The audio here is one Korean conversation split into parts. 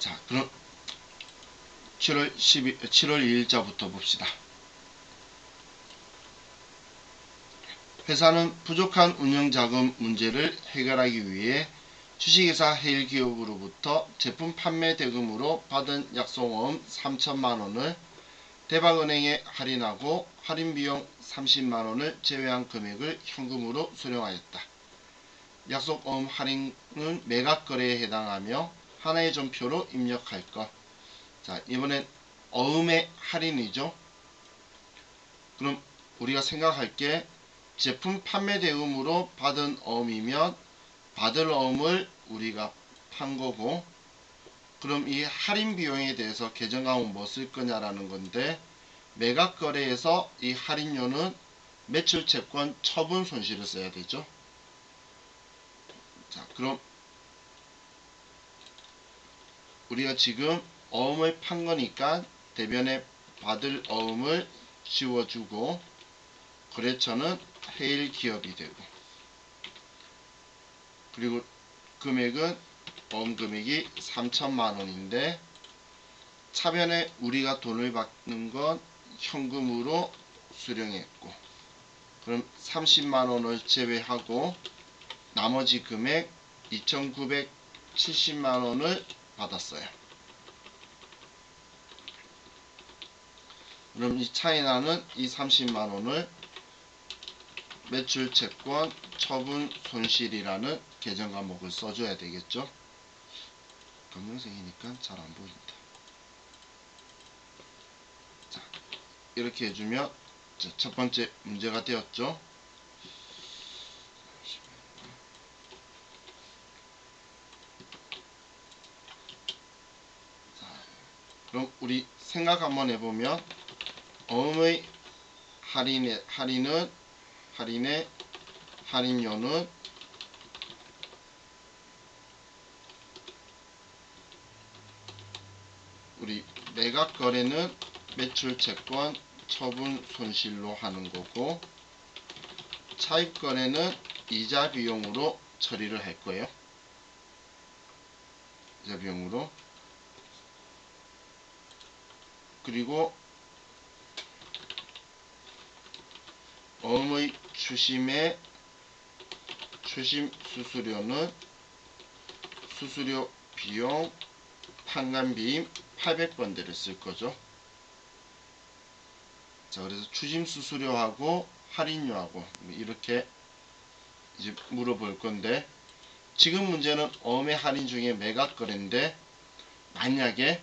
자, 그럼 7월 2일자부터 봅시다. 회사는 부족한 운영자금 문제를 해결하기 위해 주식회사 해일기업으로부터 제품 판매 대금으로 받은 약속어음 3천만원을 대박은행에 할인하고 할인비용 30만원을 제외한 금액을 현금으로 수령하였다. 약속어음 할인은 매각거래에 해당하며 하나의 전표로 입력할 것. 자, 이번엔 어음의 할인이죠. 그럼 우리가 생각할 게 제품 판매 대금으로 받은 어음이면 받을 어음을 우리가 판 거고, 그럼 이 할인 비용에 대해서 계정과목 뭐 쓸 거냐라는 건데, 매각 거래에서 이 할인료는 매출 채권 처분 손실을 써야 되죠. 자, 그럼 우리가 지금 어음을 판 거니까 대변에 받을 어음을 지워주고, 거래처는 해일기업이 되고, 그리고 금액은 어음 금액이 3천만원인데 차변에 우리가 돈을 받는 건 현금으로 수령했고, 그럼 30만원을 제외하고 나머지 금액 2,970만원을 받았어요. 그럼 이 차이 나는 이 30만원을 매출채권 처분 손실이라는 계정과목을 써줘야 되겠죠. 검정색이니까 잘 안 보인다. 자, 이렇게 해주면 첫 번째 문제가 되었죠. 자, 그럼 우리 생각 한번 해보면 어음의 할인료는 우리 매각 거래는 매출 채권 처분 손실로 하는 거고, 차입 거래는 이자 비용으로 처리를 할 거예요. 이자 비용으로. 그리고 어음의 추심 수수료는 수수료 비용 판관비임 800번대를 쓸 거죠. 자, 그래서 추심 수수료하고 할인료하고 이렇게 이제 물어볼 건데, 지금 문제는 어음의 할인 중에 매각 거래인데, 만약에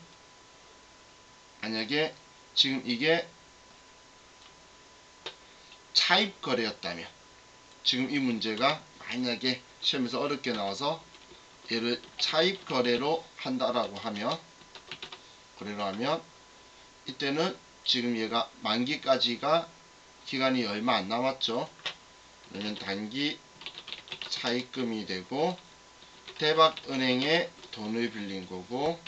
지금 이게 차입 거래였다면, 지금 이 문제가 만약에 시험에서 어렵게 나와서 얘를 차입 거래로 한다라고 하면, 이때는 지금 얘가 만기까지가 기간이 얼마 안 남았죠. 그러면 단기 차입금이 되고 대박은행에 돈을 빌린 거고,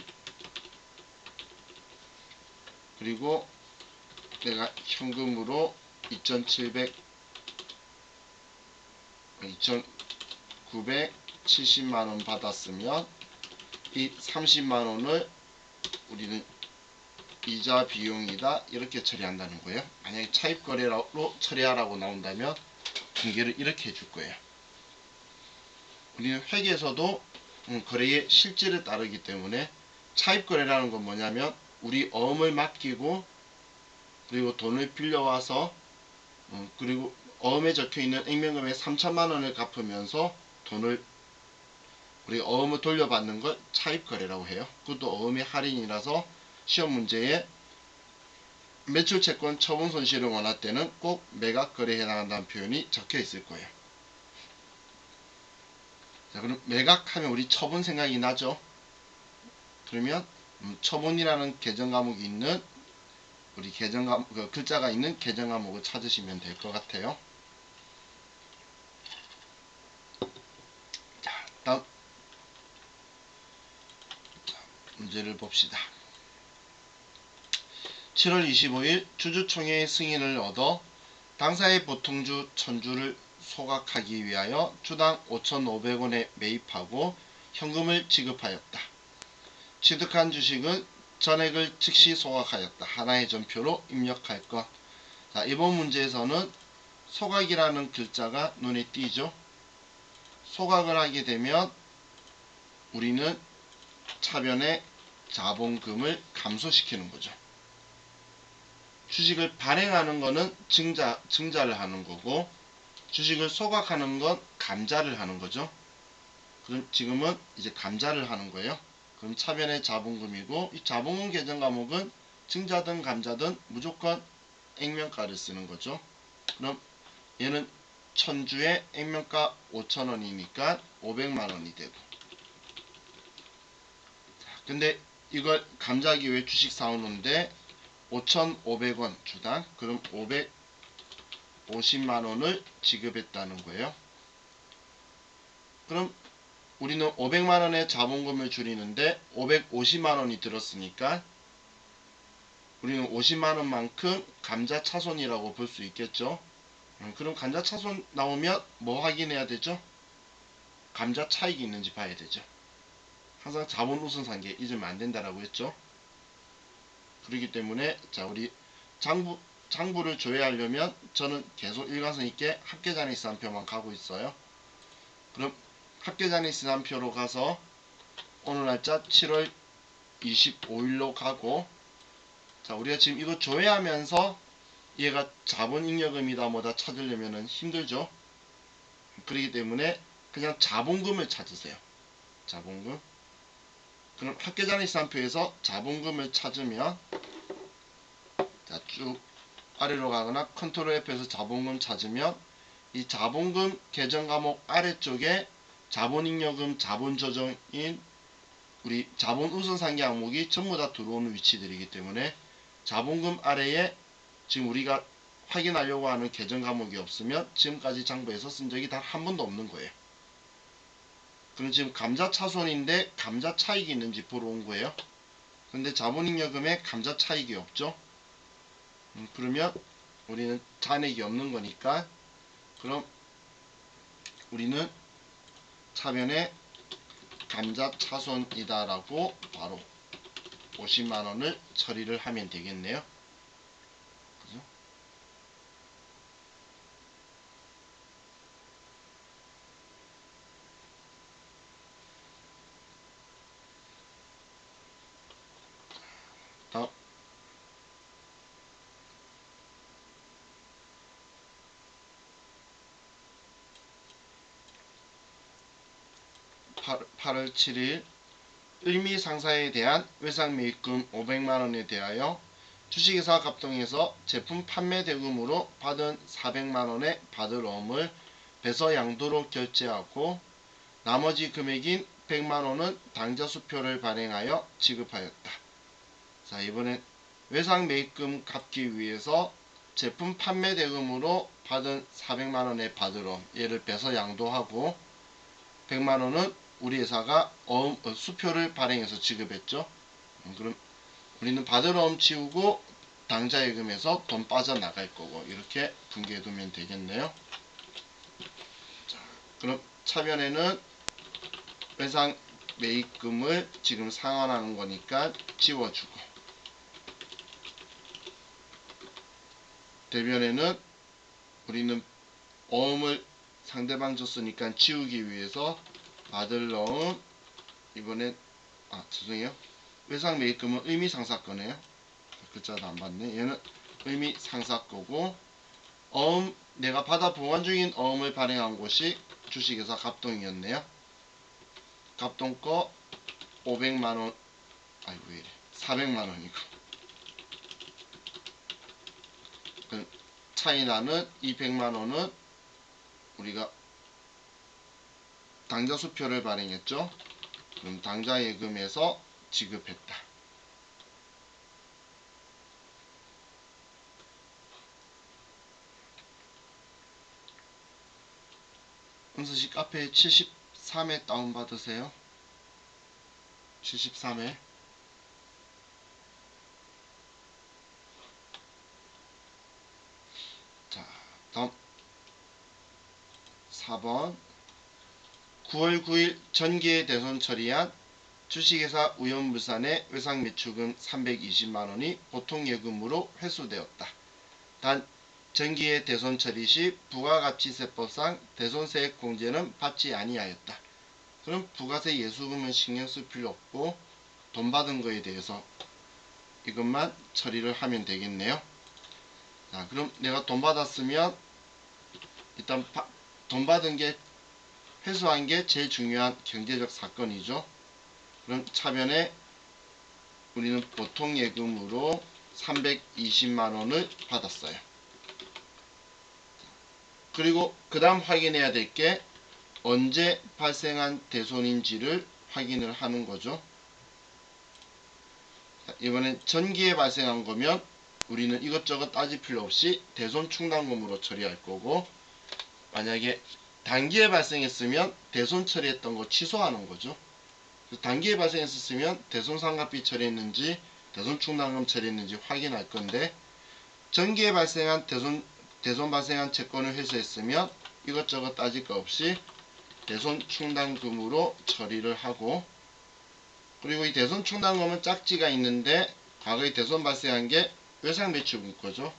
그리고 내가 현금으로 2,970만원 받았으면 이 30만원을 우리는 이자 비용이다 이렇게 처리한다는 거예요. 만약에 차입거래로 처리하라고 나온다면 분계를 이렇게 해줄 거예요. 우리는 회계에서도 거래의 실질을 따르기 때문에 차입거래라는 건 뭐냐면 우리 어음을 맡기고, 그리고 돈을 빌려와서 그리고 어음에 적혀있는 액면금액 3천만원을 갚으면서 돈을 우리 어음을 돌려받는 걸 차입거래라고 해요. 그것도 어음의 할인이라서 시험 문제에 매출채권 처분 손실을 원할 때는 꼭 매각거래에 해당한다는 표현이 적혀 있을 거예요. 자, 그럼 매각하면 우리 처분 생각이 나죠. 그러면 처분이라는 계정과목이 있는 우리 글자가 있는 계정과목을 찾으시면 될 것 같아요. 자, 다음 문제를 봅시다. 7월 25일 주주총회의 승인을 얻어 당사의 보통주 1000주를 소각하기 위하여 주당 5,500원에 매입하고 현금을 지급하였다. 취득한 주식은 전액을 즉시 소각하였다. 하나의 전표로 입력할 것. 자, 이번 문제에서는 소각이라는 글자가 눈에 띄죠. 소각을 하게 되면 우리는 차변의 자본금을 감소시키는 거죠. 주식을 발행하는 거는 증자를 하는 거고, 주식을 소각하는 건 감자를 하는 거죠. 그럼 지금은 이제 감자를 하는 거예요. 그럼 차변의 자본금이고, 이 자본금 계정 과목은 증자든 감자든 무조건 액면가를 쓰는 거죠. 그럼 얘는 1000주에 액면가 5,000원이니까 500만원이 되고, 근데 이걸 감자기 위해 주식 사오는데 5,500원 주당, 그럼 550만원을 지급했다는 거예요. 그럼 우리는 500만원의 자본금을 줄이는데 550만원이 들었으니까 우리는 50만원만큼 감자차손이라고 볼 수 있겠죠. 그럼 감자차손 나오면 뭐 확인해야 되죠? 감자 차익이 있는지 봐야 되죠. 항상 자본 우선상계 잊으면 안 된다라고 했죠. 그렇기 때문에 자, 우리 장부를 조회하려면 저는 계속 일관성 있게 합계잔액시산표만 가고 있어요. 그럼 합계잔액시산표로 가서 오늘 날짜 7월 25일로 가고, 자, 우리가 지금 이거 조회하면서 얘가 자본잉여금이다 뭐다 찾으려면 힘들죠. 그렇기 때문에 그냥 자본금을 찾으세요. 자본금. 그럼 합계잔액시산표에서 자본금을 찾으면, 자, 쭉 아래로 가거나 컨트롤 F에서 자본금 찾으면 이 자본금 계정 과목 아래쪽에 자본잉여금, 자본조정인 우리 자본우선상계 항목이 전부 다 들어오는 위치들이기 때문에 자본금 아래에 지금 우리가 확인하려고 하는 계정 과목이 없으면 지금까지 장부에서 쓴 적이 단 한 번도 없는 거예요. 그럼 지금 감자차손인데 감자차익이 있는지 보러 온 거예요. 근데 자본잉여금에 감자차익이 없죠. 그러면 우리는 잔액이 없는 거니까, 그럼 우리는 차변에 감자차손이다 라고 바로 50만원을 처리를 하면 되겠네요. 그죠? 다음 8월 7일 의미상사에 대한 외상매입금 500만원에 대하여 주식회사 갑동에서 제품 판매 대금으로 받은 400만원의 받을어음을 배서양도로 결제하고 나머지 금액인 100만원은 당좌수표를 발행하여 지급하였다. 자, 이번엔 외상매입금 갚기 위해서 제품 판매 대금으로 받은 400만원의 받을어음, 얘를 배서양도하고 100만원은 우리 회사가 수표를 발행해서 지급했죠. 그럼 우리는 받을어음 치우고 당좌예금에서 돈 빠져나갈 거고, 이렇게 분개해 두면 되겠네요. 자, 그럼 차변에는 외상 매입금을 지금 상환하는 거니까 지워주고, 대변에는 우리는 어음을 상대방 줬으니까 지우기 위해서 받을어음, 이번엔 죄송해요, 외상 매입금은 의미상사거네요. 글자도 안 봤네. 얘는 의미상사거고, 어음, 내가 받아 보관 중인 어음을 발행한 곳이 주식회사 갑동이었네요. 갑동 거 500만원, 아이고 왜 이래, 400만원이고, 그 차이나는 200만원은 우리가 당좌수표를 발행했죠. 그럼 당좌예금에서 지급했다. 은서씨 카페 73회 다운받으세요. 73회. 자, 다음 4번 9월 9일 전기에 대손 처리한 주식회사 우연물산의 외상매출금 320만원이 보통예금으로 회수되었다. 단 정기의 대손 처리 시 부가가치세법상 대손세액 공제는 받지 아니하였다. 그럼 부가세 예수금은 신경 쓸 필요 없고 돈 받은 거에 대해서 이것만 처리를 하면 되겠네요. 자, 그럼 내가 돈 받았으면 일단 돈 받은 게 회수한 게 제일 중요한 경제적 사건이죠. 그럼 차변에 우리는 보통 예금으로 320만원을 받았어요. 그리고 그 다음 확인해야 될 게 언제 발생한 대손인지를 확인을 하는 거죠. 이번엔 전기에 발생한 거면 우리는 이것저것 따질 필요 없이 대손 충당금으로 처리할 거고, 만약에 단기에 발생했으면 대손 처리했던 거 취소하는 거죠. 단기에 발생했었으면 대손 상각비 처리했는지 대손 충당금 처리했는지 확인할 건데, 전기에 발생한 대손 발생한 채권을 회수했으면 이것저것 따질 거 없이 대손 충당금으로 처리를 하고, 그리고 이 대손 충당금은 짝지가 있는데 과거에 대손 발생한 게 외상매출금 거죠.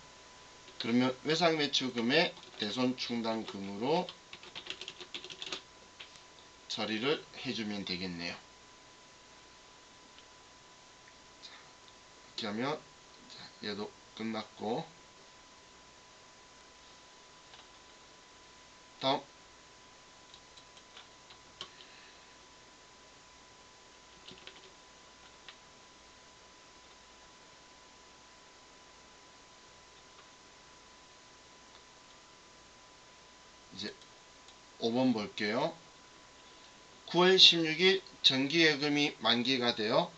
그러면 외상매출금의 대손 충당금으로 처리를 해주면 되겠네요. 이렇게 하면 얘도 끝났고, 다음 이제 5번 볼게요. 9월 16일 정기예금이 만기가 되어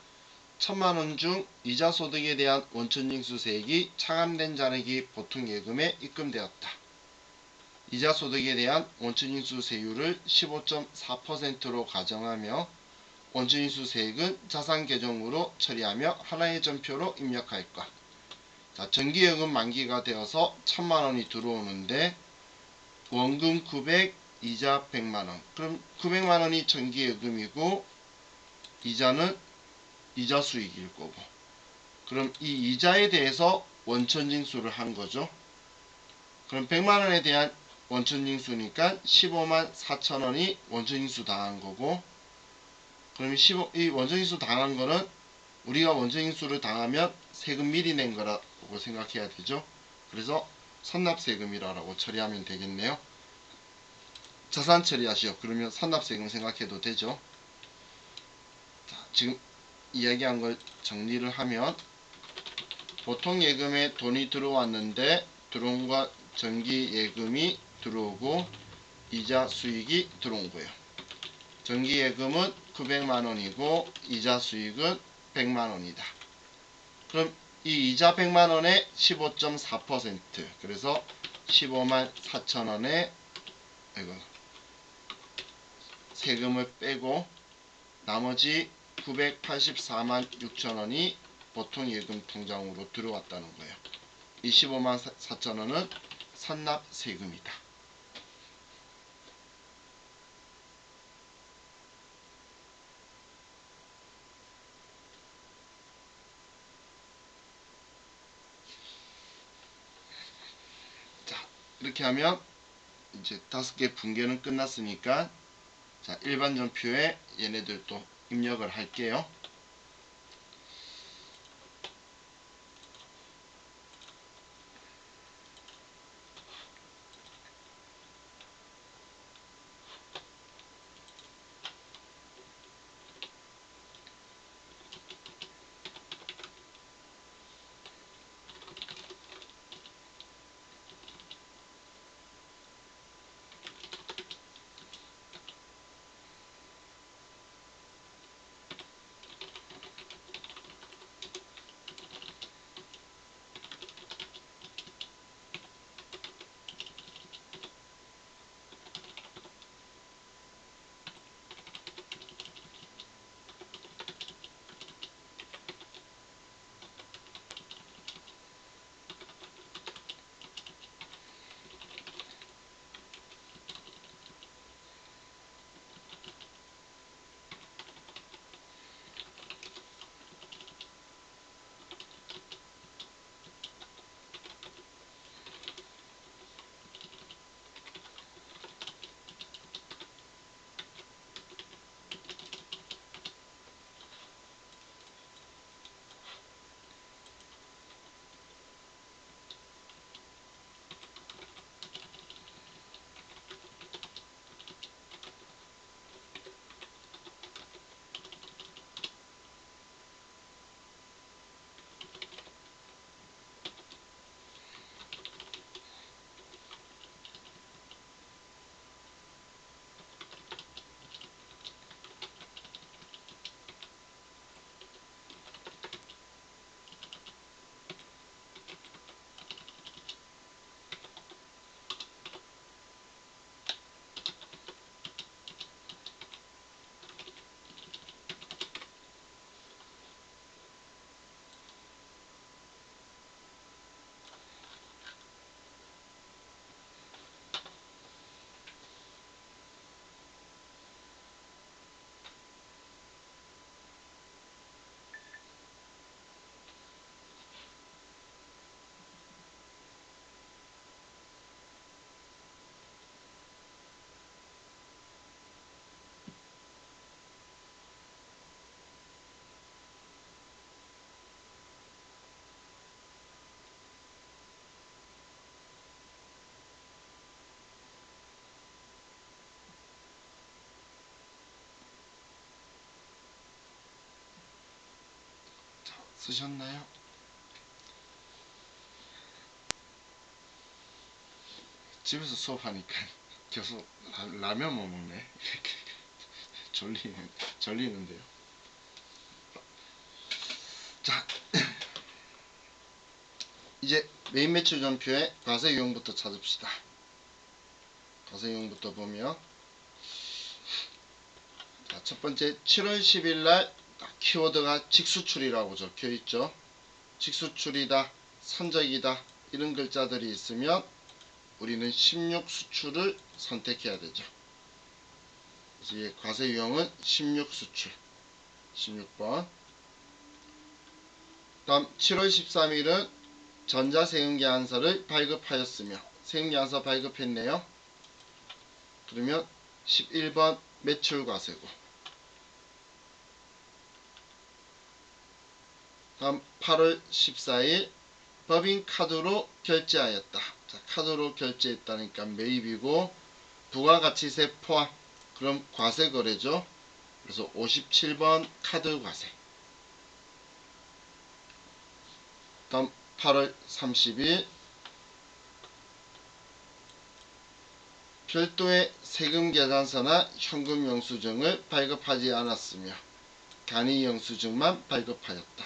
1000만원 중 이자소득에 대한 원천징수세액이 차감된 잔액이 보통예금에 입금되었다. 이자소득에 대한 원천징수세율을 15.4%로 가정하며 원천징수세액은 자산계정으로 처리하며 하나의 전표로 입력할 것. 자, 정기예금 만기가 되어서 1000만원이 들어오는데 원금 900, 이자 100만원. 그럼 900만원이 정기예금이고 이자는 이자 수익일 거고, 그럼 이 이자에 대해서 원천징수를 한 거죠. 그럼 100만원에 대한 원천징수니까 15만 4천원이 원천징수 당한 거고, 그럼 이 원천징수 당한 거는 우리가 원천징수를 당하면 세금 미리 낸 거라고 생각해야 되죠. 그래서 선납세금이라고 처리하면 되겠네요. 자산 처리하시오. 그러면 선납세금 생각해도 되죠. 자, 지금 이야기한 걸 정리를 하면 보통예금에 돈이 들어왔는데 들어온 거 정기예금이 들어오고 이자 수익이 들어온 거예요. 정기예금은 900만원이고 이자 수익은 100만원이다. 그럼 이 이자 100만원에 15.4%, 그래서 15만 4천원에 세금을 빼고 나머지 984만 6천원이 보통예금 통장으로 들어왔다는 거예요. 이 15만 4천원은 선납세금이다. 자, 이렇게 하면 이제 5개 분계는 끝났으니까, 자, 일반전표에 얘네들 또 입력을 할게요. 쓰셨나요? 집에서 수업하니까 계속 라면만 먹네. 졸리는데요. 자, 이제 메인 매출 전표의 과세 유형부터 찾읍시다. 과세 유형부터 보면, 자, 첫 번째 7월 10일 날 키워드가 직수출이라고 적혀 있죠. 직수출이다, 선적이다 이런 글자들이 있으면 우리는 16 수출을 선택해야 되죠. 이제 과세 유형은 16 수출, 16번. 다음 7월 13일은 전자세금계산서를 발급하였으며, 세금계산서 발급했네요. 그러면 11번 매출과세고. 다음 8월 14일 법인카드로 결제하였다. 자, 카드로 결제했다니까 매입이고 부가가치세 포함, 그럼 과세거래죠. 그래서 57번 카드과세. 다음 8월 30일 별도의 세금계산서나 현금영수증을 발급하지 않았으며 간이영수증만 발급하였다.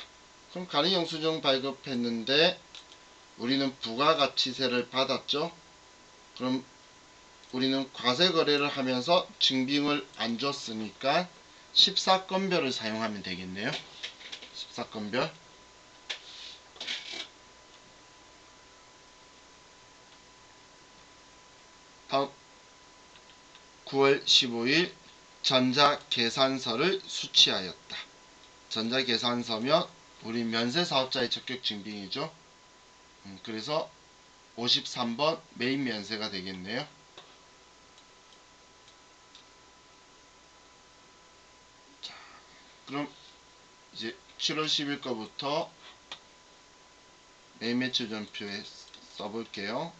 그럼 간이영수증 발급했는데 우리는 부가가치세를 받았죠. 그럼 우리는 과세거래를 하면서 증빙을 안 줬으니까 14건별을 사용하면 되겠네요. 14건별. 다음 9월 15일 전자계산서를 수취하였다. 전자계산서면 우리 면세사업자의 적격증빙이죠. 그래서 53번 메인 면세가 되겠네요. 자, 그럼 이제 7월 10일 거부터 메인 매출 전표에 써볼게요.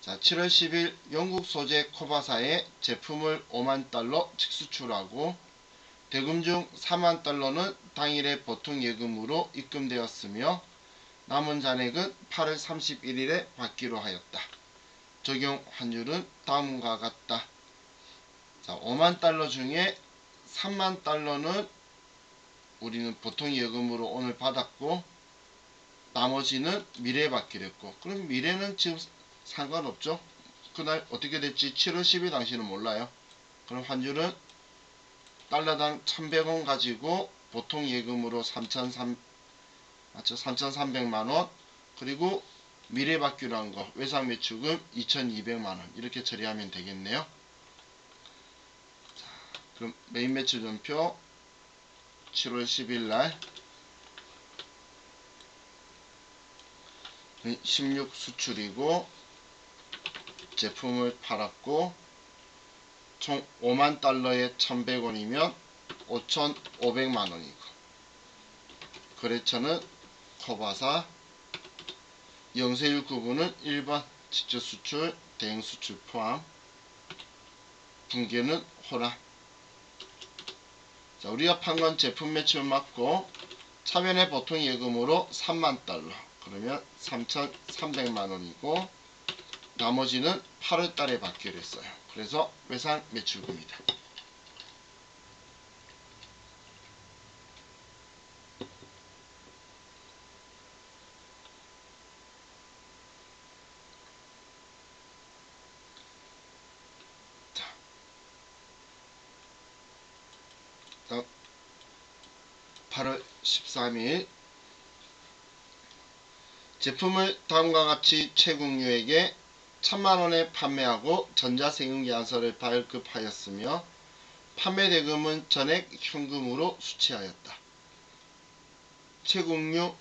자, 7월 10일 영국 소재 코바사에 제품을 5만 달러 직수출하고 대금 중 4만 달러는 당일에 보통 예금으로 입금되었으며 남은 잔액은 8월 31일에 받기로 하였다. 적용 환율은 다음과 같다. 자, 5만 달러 중에 3만 달러는 우리는 보통 예금으로 오늘 받았고 나머지는 미래에 받기로 했고, 그럼 미래는 지금 상관없죠. 그날 어떻게 될지 7월 10일 당시는 몰라요. 그럼 환율은 달러당 1100원 가지고 보통 예금으로 3,300만원, 그리고 미래 받기로 한 거 외상매출금 2,200만원 이렇게 처리하면 되겠네요. 자, 그럼 메인 매출 전표 7월 10일 날 16 수출이고 제품을 팔았고 총 5만 달러에 1,100원이면 5,500만원이고 거래처는 코바사, 영세율 구분은 1번 직접 수출, 대행 수출 포함, 분계는 호남. 자, 우리가 판 건 제품 매출 맞고 차변의 보통 예금으로 3만 달러, 그러면 3,300만원이고 나머지는 8월달에 받기로 했어요. 그래서 외상 매출금이다. 자, 8월 13일 제품을 다음과 같이 채국류에게 1,000만원에 판매하고 전자세금계산서를 발급하였으며 판매대금은 전액 현금으로 수취하였다. 채국류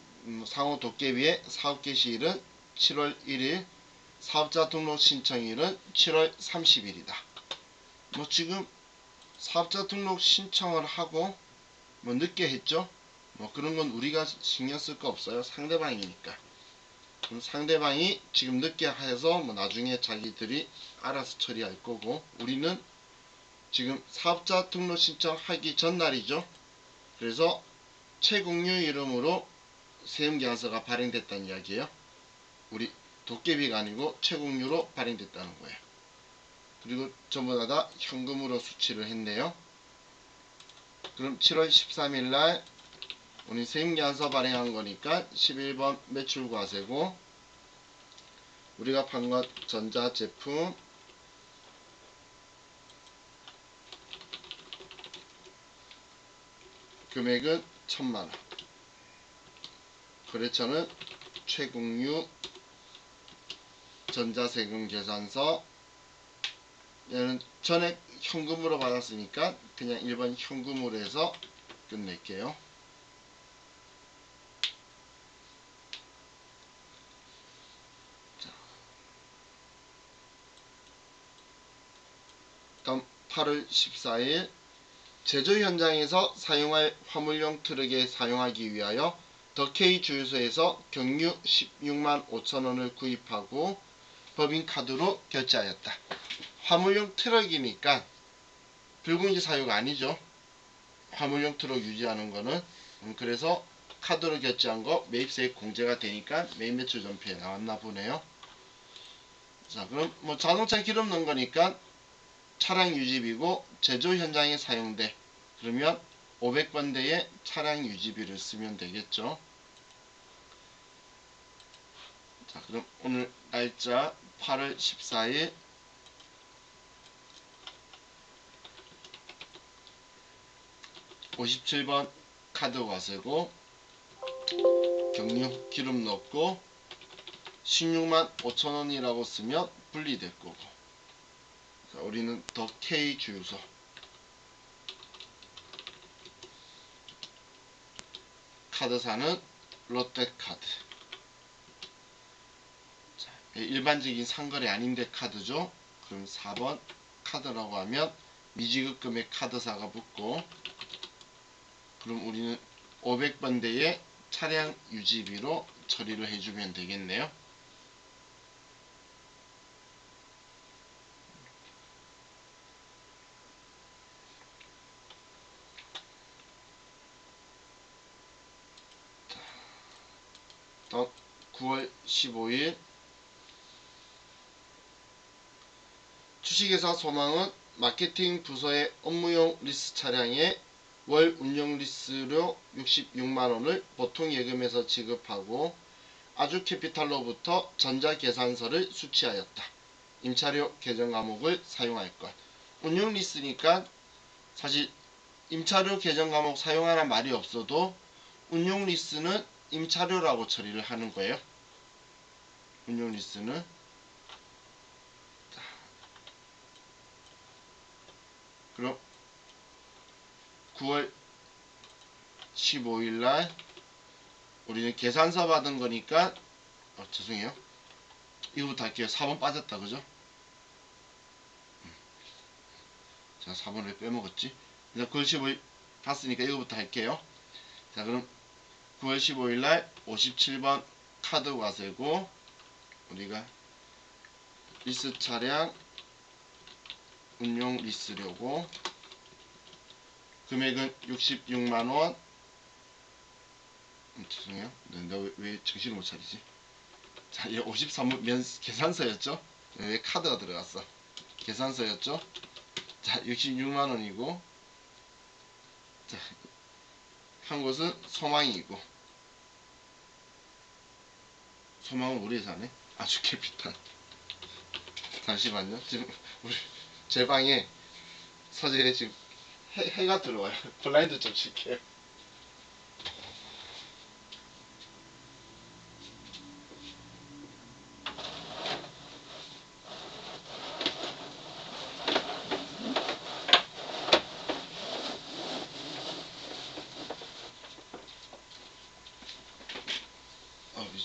상호 도깨비의 사업개시일은 7월 1일, 사업자 등록 신청일은 7월 30일이다. 뭐 지금 사업자 등록 신청을 하고 뭐 늦게 했죠. 뭐 그런 건 우리가 신경 쓸 거 없어요. 상대방이니까. 그럼 상대방이 지금 늦게 해서 뭐 나중에 자기들이 알아서 처리할 거고, 우리는 지금 사업자 등록 신청하기 전날이죠. 그래서 최국유 이름으로 세금계산서가 발행됐다는 이야기예요. 우리 도깨비가 아니고 최국유로 발행됐다는 거예요. 그리고 전부 다 현금으로 수취를 했네요. 그럼 7월 13일 날 우리 세금계산서 발행한 거니까 11번 매출과세고, 우리가 판 것 전자제품 금액은 1000만원, 거래처는 최국유 전자세금 계산서. 얘는 전액 현금으로 받았으니까 그냥 1번 현금으로 해서 끝낼게요. 자, 다음 8월 14일 제조 현장에서 사용할 화물용 트럭에 사용하기 위하여 더K 주유소에서 경유 16만 5천원을 구입하고 법인카드로 결제하였다. 화물용 트럭이니까 불공제 사유가 아니죠. 화물용 트럭 유지하는 거는. 그래서 카드로 결제한 거 매입세액 공제가 되니까 매입매출 전표에 나왔나 보네요. 자, 그럼 뭐 자동차 기름 넣은 거니까 차량 유지비고 제조 현장에 사용돼. 그러면 500번대의 차량 유지비를 쓰면 되겠죠. 자, 그럼 오늘 날짜 8월 14일 57번 카드과세고, 경유 기름 넣고 16만 5천원이라고 쓰면 분리될 거고. 자, 우리는 더 K 주유소, 카드사는 롯데카드. 자, 일반적인 상거래 아닌데 카드죠. 그럼 4번 카드라고 하면 미지급금의 카드사가 붙고, 그럼 우리는 500번대의 차량 유지비로 처리를 해주면 되겠네요. 또 9월 15일 주식회사 소망은 마케팅 부서의 업무용 리스 차량의 월 운영 리스료 66만원을 보통 예금에서 지급하고 아주캐피탈로부터 전자계산서를 수취하였다. 임차료 계정 과목을 사용할 것. 운영 리스니까 사실 임차료 계정 과목 사용하라는 말이 없어도 운용 리스는 임차료라고 처리를 하는 거예요. 운용 리스는. 그럼 9월 15일날 우리는 계산서 받은 거니까 죄송해요. 이거부터 할게요. 4번 빠졌다 그죠? 자, 4번을 왜 빼먹었지? 일단 9월 15일 봤으니까 이거부터 할게요. 자, 그럼 9월 15일날 57번 카드 과세고, 우리가 리스 차량 운용 리스료고, 금액은 66만원. 죄송해요. 내가 왜 정신을 못 차리지? 자, 이 53번 계산서였죠? 왜 카드가 들어갔어? 계산서였죠? 자, 66만원이고, 자, 한 곳은 소망이고, 소망은 우리 회사네. 아주캐피탈. 잠시만요. 지금 우리 제 방에 서재에 지금 해가 들어와요. 블라인드 좀 칠게요.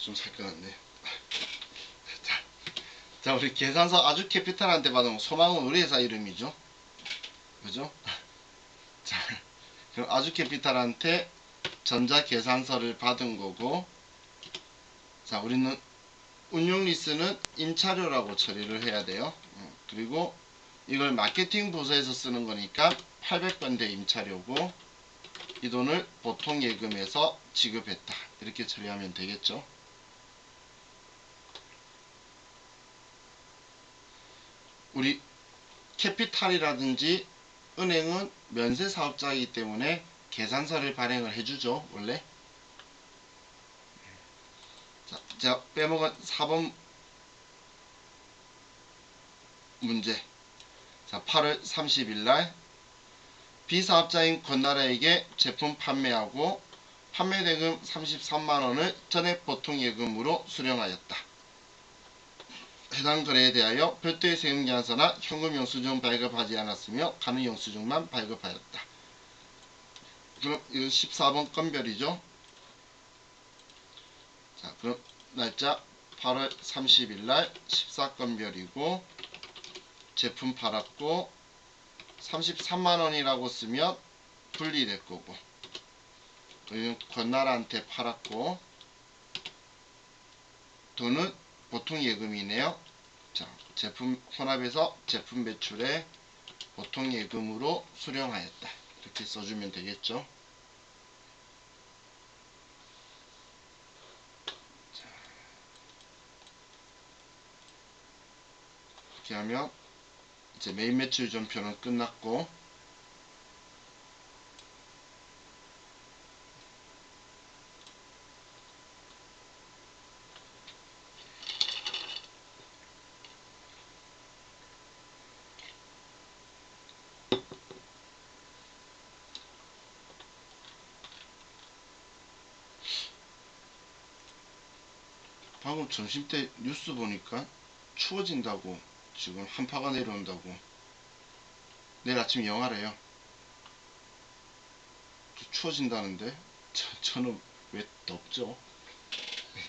좀 살 것 같네. 자, 우리 계산서 아주캐피탈한테 받은 소망은 우리 회사 이름이죠. 그죠? 자, 그럼 아주캐피탈한테 전자계산서를 받은 거고, 자, 우리는 운용리스는 임차료라고 처리를 해야 돼요. 그리고 이걸 마케팅 부서에서 쓰는 거니까 800번대 임차료고, 이 돈을 보통예금에서 지급했다. 이렇게 처리하면 되겠죠. 우리 캐피탈이라든지 은행은 면세사업자이기 때문에 계산서를 발행을 해주죠. 원래. 자, 제가 빼먹은 4번 문제. 자, 8월 30일 날 비사업자인 권나라에게 제품 판매하고 판매대금 33만원을 전액 보통예금으로 수령하였다. 해당 거래에 대하여 별도의 세금계산서나 현금 영수증 발급하지 않았으며 가능 영수증만 발급하였다. 그럼 이건 14번 건별이죠. 자, 그럼 날짜 8월 30일 날 14건별이고 제품 팔았고 33만원이라고 쓰면 분리될 거고, 이건 권나라한테 팔았고 돈은 보통예금이네요. 자, 제품 혼합해서 제품 매출에 보통예금으로 수령하였다. 이렇게 써주면 되겠죠. 자, 이렇게 하면 이제 메인 매출 전표는 끝났고, 방금 점심때 뉴스 보니까 추워진다고, 지금 한파가 내려온다고. 내일 아침 영하래요. 추워진다는데 저는 왜 덥죠?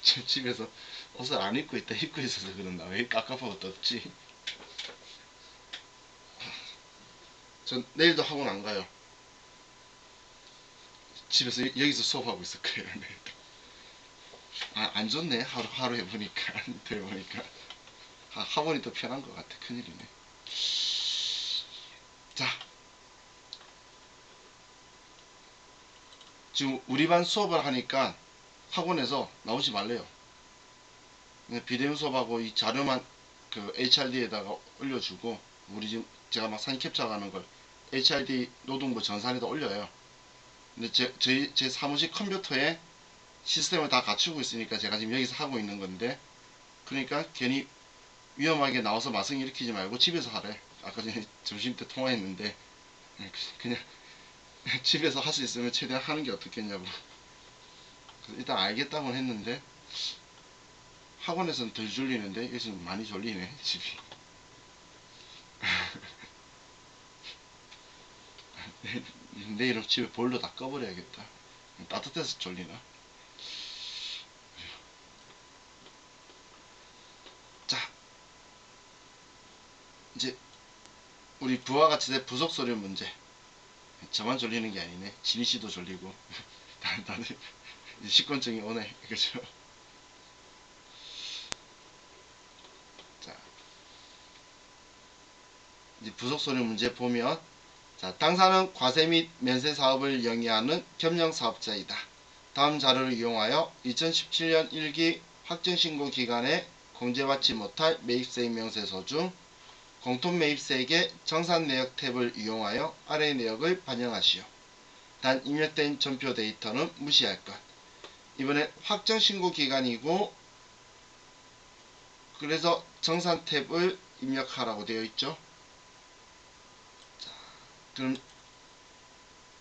저 집에서 옷을 안 입고 있다 입고 있어서 그런가. 왜 깝깝하고 덥지? 전 내일도 학원 안 가요. 집에서 여기서 수업하고 있을 거예요. 내일도. 안 좋네. 하루 해보니까 해보니까 학원이 더 편한 것 같아. 큰일이네. 자, 지금 우리 반 수업을 하니까 학원에서 나오지 말래요. 비대면 수업하고 이 자료만 그 HRD에다가 올려주고, 우리 지금 제가 막 사진 캡처하는 걸 HRD 노동부 전산에다 올려요. 근데 제 사무실 컴퓨터에 시스템을 다 갖추고 있으니까 제가 지금 여기서 하고 있는 건데, 그러니까 괜히 위험하게 나와서 마성 일으키지 말고 집에서 하래. 아까 전에 점심 때 통화했는데 그냥 집에서 할 수 있으면 최대한 하는 게 어떻겠냐고. 일단 알겠다고는 했는데 학원에서는 덜 졸리는데 여기서는 많이 졸리네 집이. 내일은 집에 보일러 다 꺼버려야겠다. 따뜻해서 졸리나. 자, 이제 우리 부가가치세 부속서류 문제. 저만 졸리는 게 아니네. 진희씨도 졸리고 다들 식곤증이 오네. 그죠? 자, 이제 부속서류 문제 보면, 자, 당사는 과세 및 면세 사업을 영위하는 겸용 사업자이다. 다음 자료를 이용하여 2017년 1기 확정신고 기간에 공제받지 못할 매입세 임명세서 중 공통매입세액의 정산 내역 탭을 이용하여 아래 내역을 반영하시오. 단 입력된 전표 데이터는 무시할 것. 이번에 확정신고 기간이고, 그래서 정산 탭을 입력하라고 되어 있죠. 자, 그럼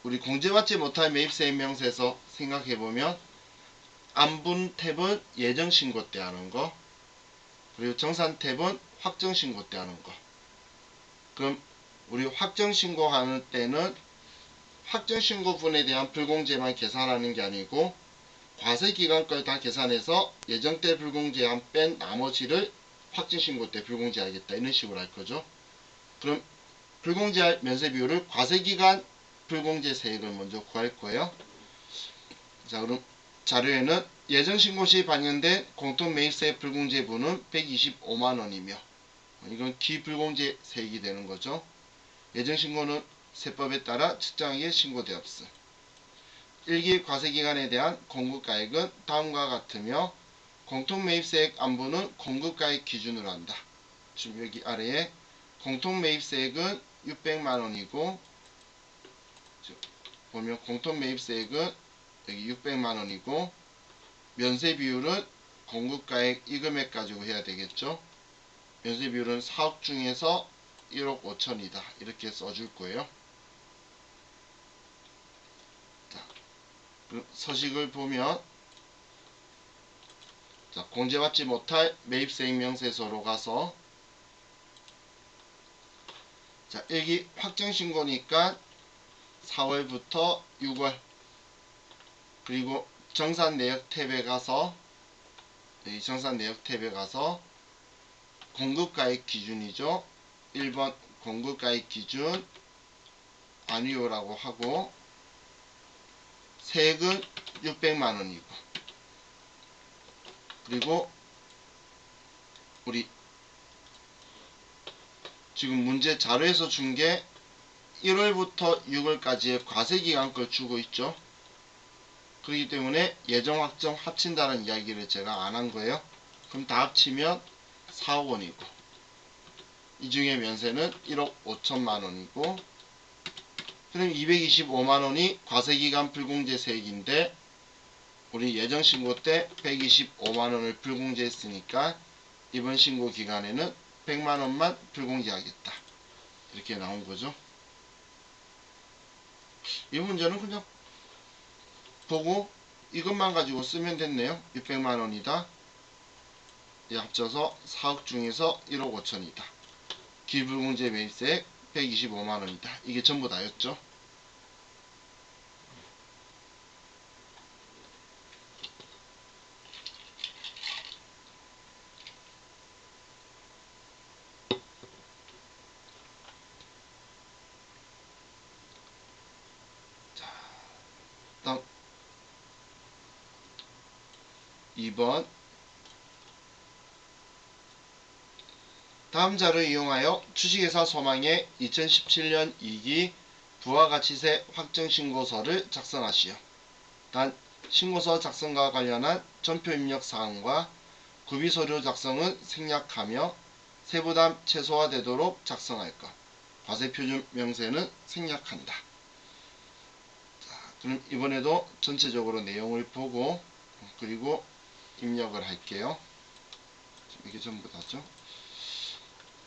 우리 공제받지 못할 매입세 임명세서 생각해보면, 안분 탭은 예정신고 때 하는 거, 그리고 정산 탭은 확정신고 때 하는 거. 그럼 우리 확정신고 하는 때는 확정신고분에 대한 불공제만 계산하는 게 아니고 과세기간 걸 다 계산해서 예정때 불공제한 뺀 나머지를 확정신고 때 불공제하겠다, 이런 식으로 할 거죠. 그럼 불공제할 면세 비율을 과세기간 불공제 세액을 먼저 구할 거예요. 자, 그럼 자료에는 예정신고 시 반영된 공통매입세 불공제분은 125만원이며, 이건 기불공제 세액이 되는 거죠. 예정신고는 세법에 따라 측정하기에 신고되었어. 1기 과세기간에 대한 공급가액은 다음과 같으며 공통매입세액 안부는 공급가액 기준으로 한다. 지금 여기 아래에 공통매입세액은 600만원이고 보면 공통매입세액은 여기 600만원이고 면세비율은 공급가액 이 금액 가지고 해야 되겠죠. 면세비율은 4억 중에서 1억 5천이다. 이렇게 써줄 거예요. 자, 그럼 서식을 보면 자, 공제받지 못할 매입세액 명세서로 가서 자, 1기 확정신고니까 4월부터 6월 그리고 정산내역 탭에 가서 여기 정산내역 탭에 가서 공급가액 기준이죠. 1번 공급가액 기준 안위호라고 하고 세액은 600만원이고 그리고 우리 지금 문제 자료에서 준 게 1월부터 6월까지의 과세기간 걸 주고 있죠. 그렇기 때문에 예정 확정 합친다는 이야기를 제가 안 한 거예요. 그럼 다 합치면 4억 원이고 이 중에 면세는 1억 5천만 원이고 그럼 225만 원이 과세기간 불공제세액인데 우리 예정 신고 때 125만 원을 불공제했으니까 이번 신고 기간에는 100만 원만 불공제하겠다. 이렇게 나온 거죠. 이 문제는 그냥 보고 이것만 가지고 쓰면 됐네요. 600만 원이다. 합쳐서 4억 중에서 1억 5천이다. 기불공제 매입세액 125만 원이다. 이게 전부 다였죠. 다음 2번 다음 자료를 이용하여 주식회사 소망의 2017년 2기 부가가치세 확정신고서를 작성하시오. 단 신고서 작성과 관련한 전표 입력 사항과 구비서류 작성은 생략하며 세부담 최소화되도록 작성할 것. 과세표준 명세는 생략한다. 자, 그럼 이번에도 전체적으로 내용을 보고 그리고 입력을 할게요. 이게 전부 다죠.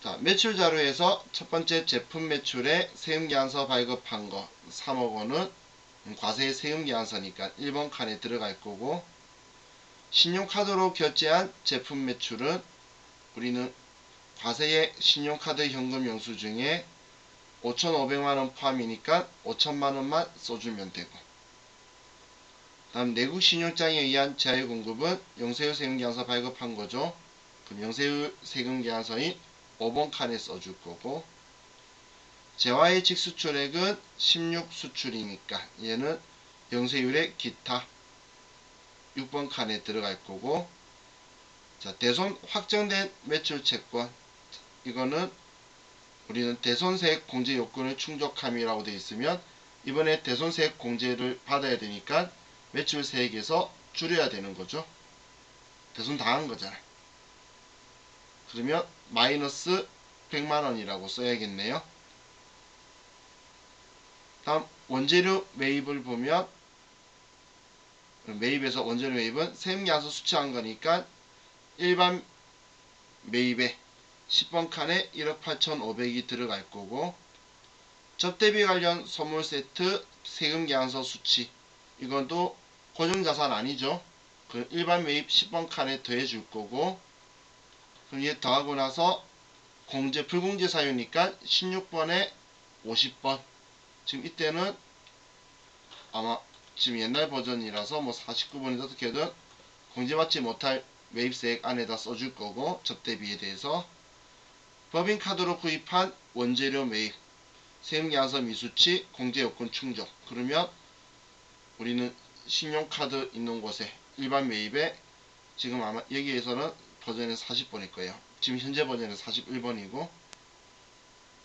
자, 매출 자료에서 첫 번째 제품 매출에 세금계산서 발급한 거 3억 원은 과세 세금계산서니까 1번 칸에 들어갈 거고 신용카드로 결제한 제품 매출은 우리는 과세의 신용카드 현금 영수 중에 5,500만원 포함이니까 5천만원만 써주면 되고 다음 내국 신용장에 의한 재활 공급은 영세율 세금계산서 발급한 거죠. 그럼 영세율 세금계산서인 5번 칸에 써줄 거고 재화의 직수출액은 16수출이니까 얘는 영세율의 기타 6번 칸에 들어갈 거고 자 대손 확정된 매출 채권 이거는 우리는 대손세액 공제 요건을 충족함이라고 되어 있으면 이번에 대손세액 공제를 받아야 되니까 매출세액에서 줄여야 되는 거죠. 대손 당한 거잖아요. 그러면 마이너스 100만원이라고 써야겠네요. 다음 원재료 매입을 보면 매입에서 원재료 매입은 세금계산서 수취한 거니까 일반 매입에 10번 칸에 1억 8,500이 들어갈 거고 접대비 관련 선물 세트 세금계산서 수취 이것도 고정자산 아니죠. 그 일반 매입 10번 칸에 더해 줄 거고 그럼 얘 더하고 나서 공제 불공제 사유니까 16번에 50번 지금 이때는 아마 지금 옛날 버전이라서 뭐 49번이 어떻게든 공제받지 못할 매입세액 안에다 써줄 거고 접대비에 대해서 법인카드로 구입한 원재료 매입 세금계산서 미수치 공제요건 충족 그러면 우리는 신용카드 있는 곳에 일반 매입에 지금 아마 여기에서는 버전은 40번일 거예요. 지금 현재 버전은 41번이고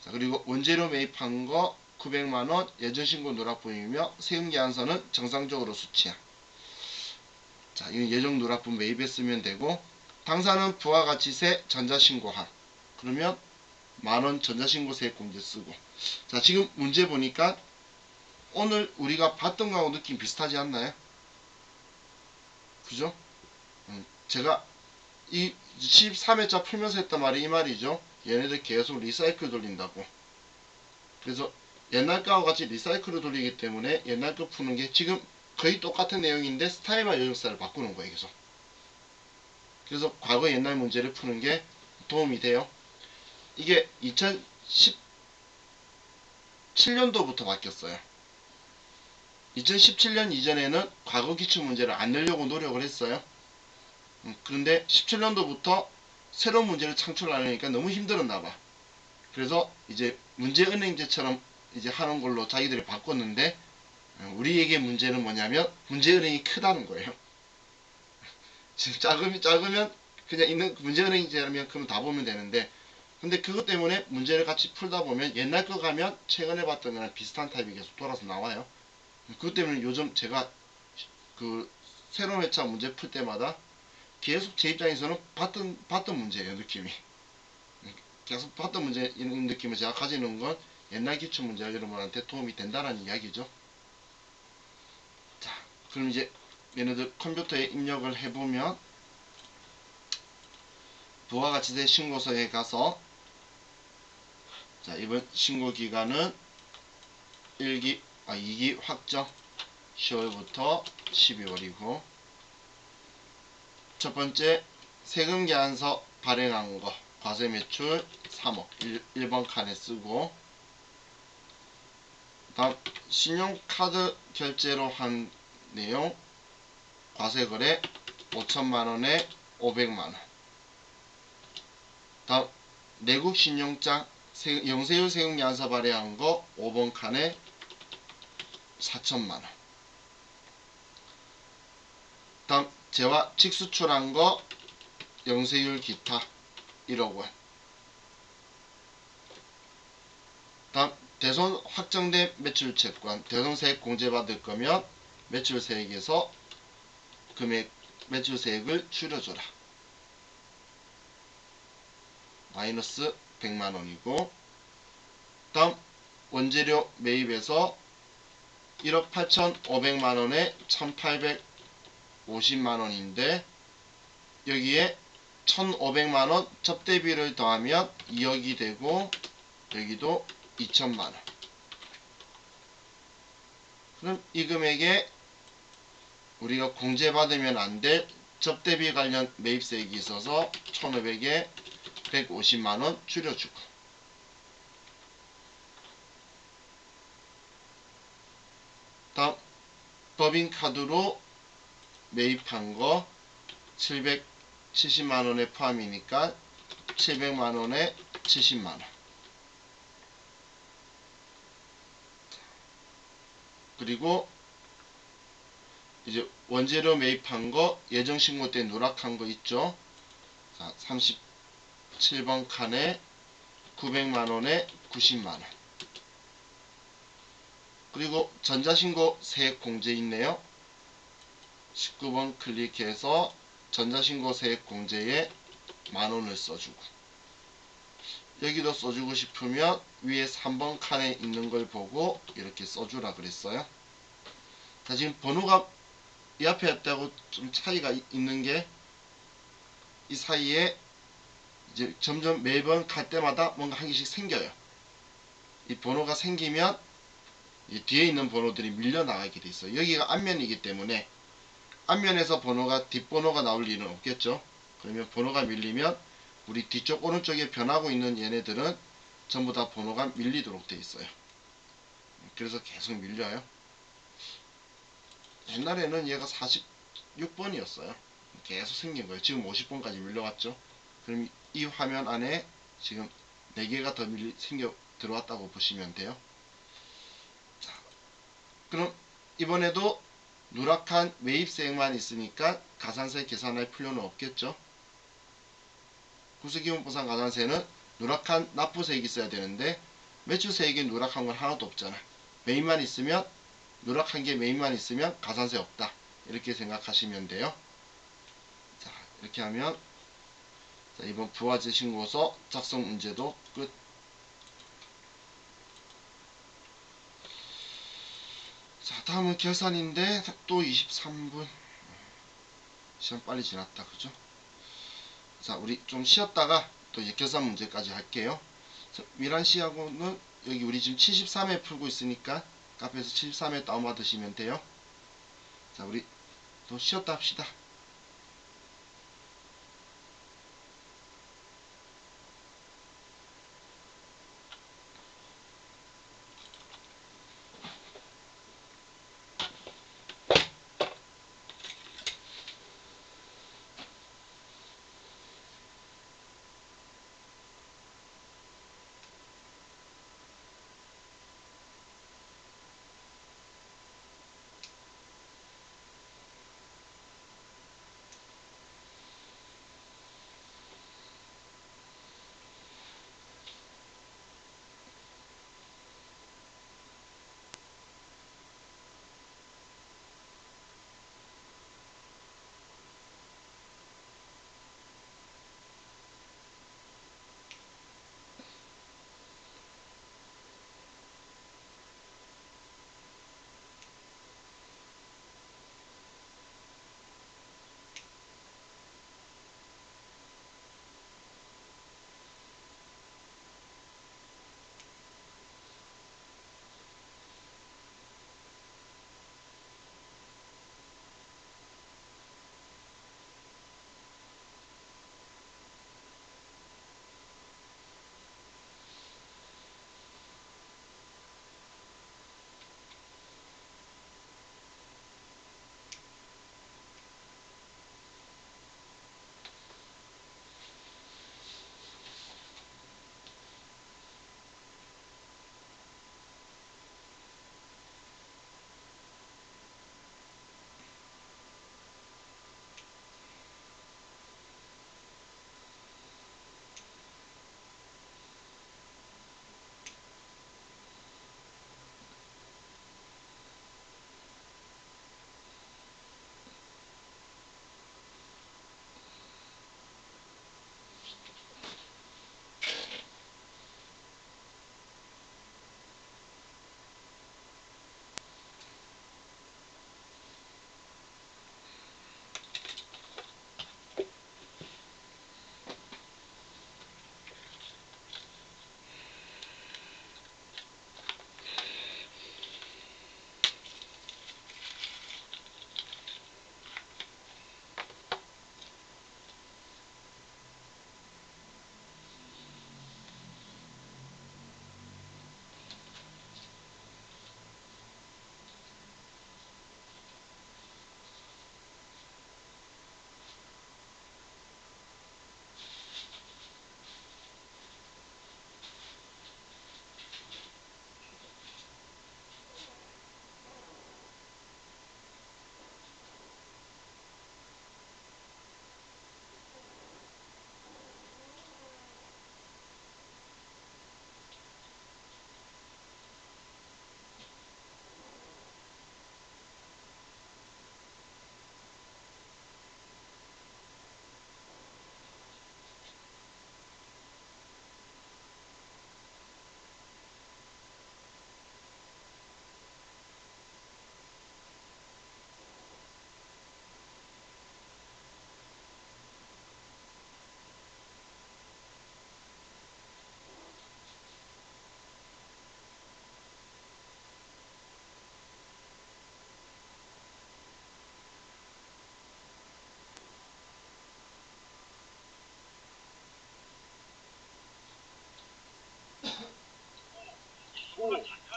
자 그리고 원재료 매입한 거 900만원 예정신고 누락분이며 세금계산서는 정상적으로 수취한. 자, 이건 예정 누락분 매입했으면 되고, 당사는 부가가치세 전자신고한. 그러면 만원 전자신고세 공제 쓰고. 자, 지금 문제 보니까 오늘 우리가 봤던 거하고 느낌 비슷하지 않나요? 그죠? 제가 이 13회차 풀면서 했던 말이 이 말이죠. 얘네들 계속 리사이클 돌린다고. 그래서 옛날 거하고 같이 리사이클을 돌리기 때문에 옛날 거 푸는 게 지금 거의 똑같은 내용인데 스타일만 요령사를 바꾸는 거예요. 계속. 그래서 과거 옛날 문제를 푸는 게 도움이 돼요. 이게 2017년도부터 바뀌었어요. 2017년 이전에는 과거 기출 문제를 안 내려고 노력을 했어요. 그런데 17년도부터 새로운 문제를 창출하려니까 너무 힘들었나봐. 그래서 이제 문제은행제처럼 이제 하는 걸로 자기들이 바꿨는데, 우리에게 문제는 뭐냐면 문제은행이 크다는 거예요. 지금 작으면 그냥 있는 문제은행제라면 그러면 다 보면 되는데, 근데 그것 때문에 문제를 같이 풀다 보면 옛날 거 가면 최근에 봤던 거랑 비슷한 타입이 계속 돌아서 나와요. 그것 때문에 요즘 제가 그 새로운 회차 문제 풀 때마다 계속 제 입장에서는 봤던 문제예요. 느낌이 계속 봤던 문제 이런 느낌을 제가 가지는 건 옛날 기출 문제가 여러분한테 도움이 된다는 이야기죠. 자, 그럼 이제 얘네들 컴퓨터에 입력을 해보면 부가가치세 신고서에 가서, 자, 이번 신고기간은 2기 확정 10월부터 12월이고, 첫 번째 세금계산서 발행한 거 과세매출 3억 1번 칸에 쓰고, 다음 신용카드 결제로 한 내용 과세거래 5천만원에 500만원. 다음 내국신용장 영세율 세금계산서 발행한 거 5번 칸에 4천만원. 다음 재화 직수출한 거 영세율 기타 1억원. 다음 대손 확정된 매출채권 대손세액 공제받을 거면 매출세액에서 금액 매출세액을 줄여줘라. 마이너스 100만원이고, 다음 원재료 매입에서 1억 8,500만원에 1,850만원인데 여기에 1,500만원 접대비를 더하면 2억이 되고, 여기도 2천만원. 그럼 이 금액에 우리가 공제받으면 안 될 접대비 관련 매입세액이 있어서 1,500에 150만원 줄여주고, 다음 법인카드로 매입한 거 770만원에 포함이니까 700만원에 70만원. 그리고 이제 원재료 매입한 거 예정신고 때 누락한 거 있죠. 자, 37번 칸에 900만원에 90만원. 그리고 전자신고 세액 공제 있네요. 19번 클릭해서 전자신고 세액 공제에 만원을 써주고, 여기도 써주고 싶으면 위에 3번 칸에 있는 걸 보고 이렇게 써주라 그랬어요. 자, 지금 번호가 이 앞에 했다고 좀 차이가 있는 게, 이 사이에 이제 점점 매번 갈 때마다 뭔가 한 개씩 생겨요. 이 번호가 생기면 이 뒤에 있는 번호들이 밀려나가게 돼 있어요. 여기가 앞면이기 때문에 앞면에서 번호가 뒷번호가 나올 일은 없겠죠. 그러면 번호가 밀리면 우리 뒤쪽 오른쪽에 변하고 있는 얘네들은 전부 다 번호가 밀리도록 돼 있어요. 그래서 계속 밀려요. 옛날에는 얘가 46번이었어요. 계속 생긴 거예요. 지금 50번까지 밀려갔죠. 그럼 이 화면 안에 지금 4개가 더 생겨 들어왔다고 보시면 돼요. 자, 그럼 이번에도 누락한 매입세액만 있으니까 가산세 계산할 필요는 없겠죠. 구수기본보상 가산세는 누락한 납부세액이 있어야 되는데 매출세액에 누락한 건 하나도 없잖아. 메인만 있으면, 누락한 게 메인만 있으면 가산세 없다. 이렇게 생각하시면 돼요. 자, 이렇게 하면 자, 이번 부가세 신고서 작성 문제도 끝. 자, 다음은 계산인데 또 23분. 시간 빨리 지났다. 그죠? 자, 우리 좀 쉬었다가 또 이제 계산 문제까지 할게요. 자, 미란 씨하고는 여기 우리 지금 73회 풀고 있으니까 카페에서 73회 다운받으시면 돼요. 자, 우리 또 쉬었다 합시다.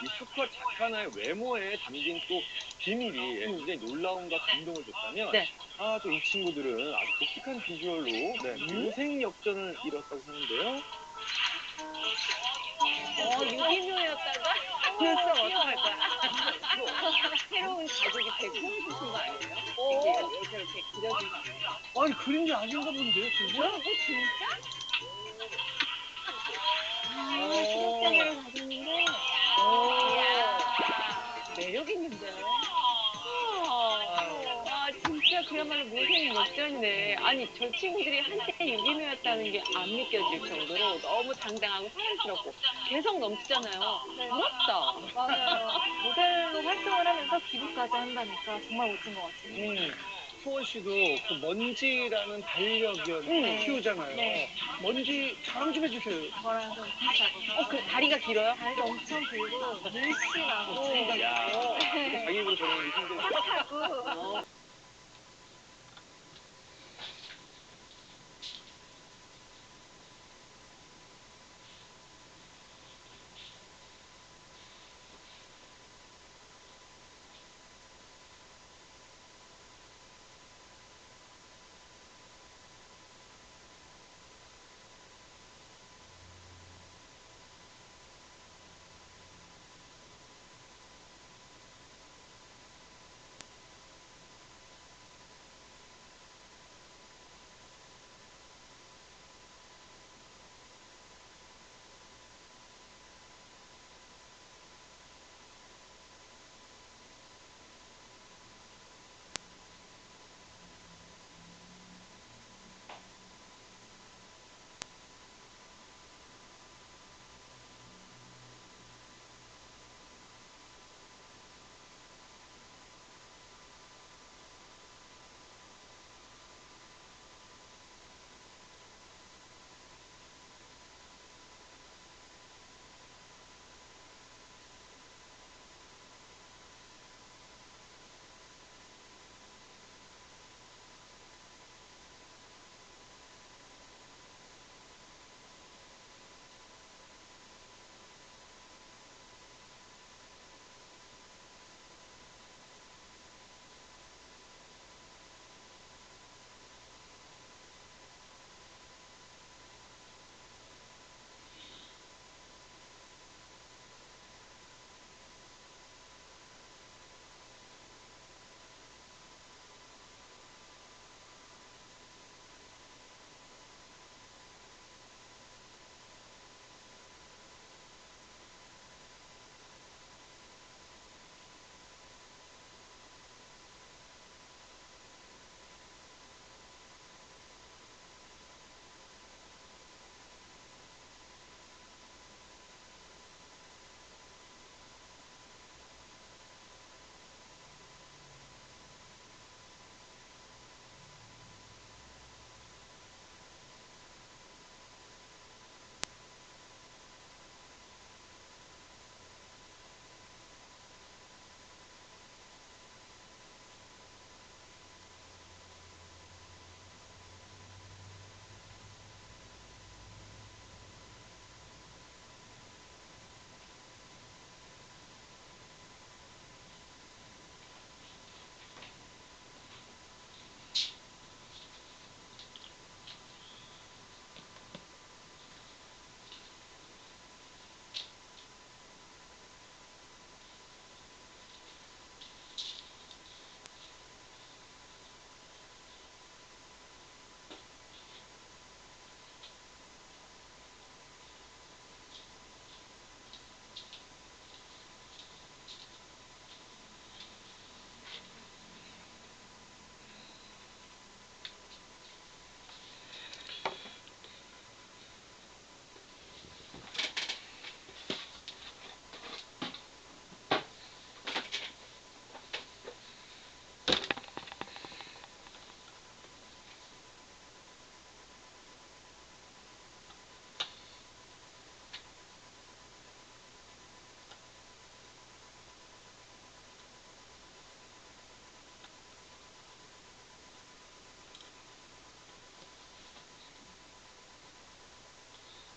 이 수컷 자카나의 외모에 담긴 또 비밀이 굉장히 놀라움과 감동을 줬다면 네. 또 이 친구들은 아주 독특한 비주얼로 인생 역전을 이뤘다고 하는데요. 유기묘였다가 그래서 어떡할 거야? 새로운 가족이 되고 싶은 거 아니에요? 이렇게 그려진 거 아니에요? 아니 그림이 아닌가 본데 진짜? 뭐라고 진짜? 실업자녀를 가졌는데 매력 있는데. 와, 진짜 그야말로 모생 역전이네. 아니, 저 친구들이 한때 유기묘였다는 게 안 믿겨질 정도로 너무 당당하고 사랑스럽고 개성 넘치잖아요. 부럽다. 맞아요. 모델로 활동을 하면서 기부까지 한다니까 정말 멋진 것 같아요. 소원 씨도 그 먼지라는 반려견 키우잖아요. 네. 먼지 자랑 좀 해주세요. 저랑 좀 비슷하거든요. 그 다리가 길어요? 다리가 엄청 길고 늘씬하고 야, 자기 입으로 저러는 게 힘들어. 하고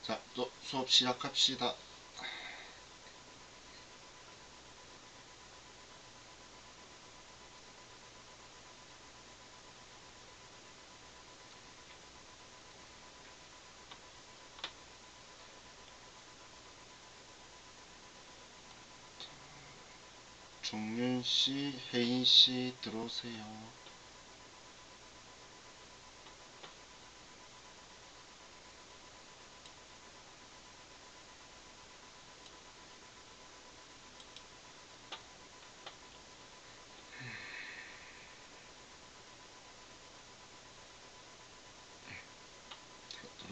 자, 또 수업 시작합시다. 종윤씨, 혜인씨 들어오세요.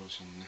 들어오셨네.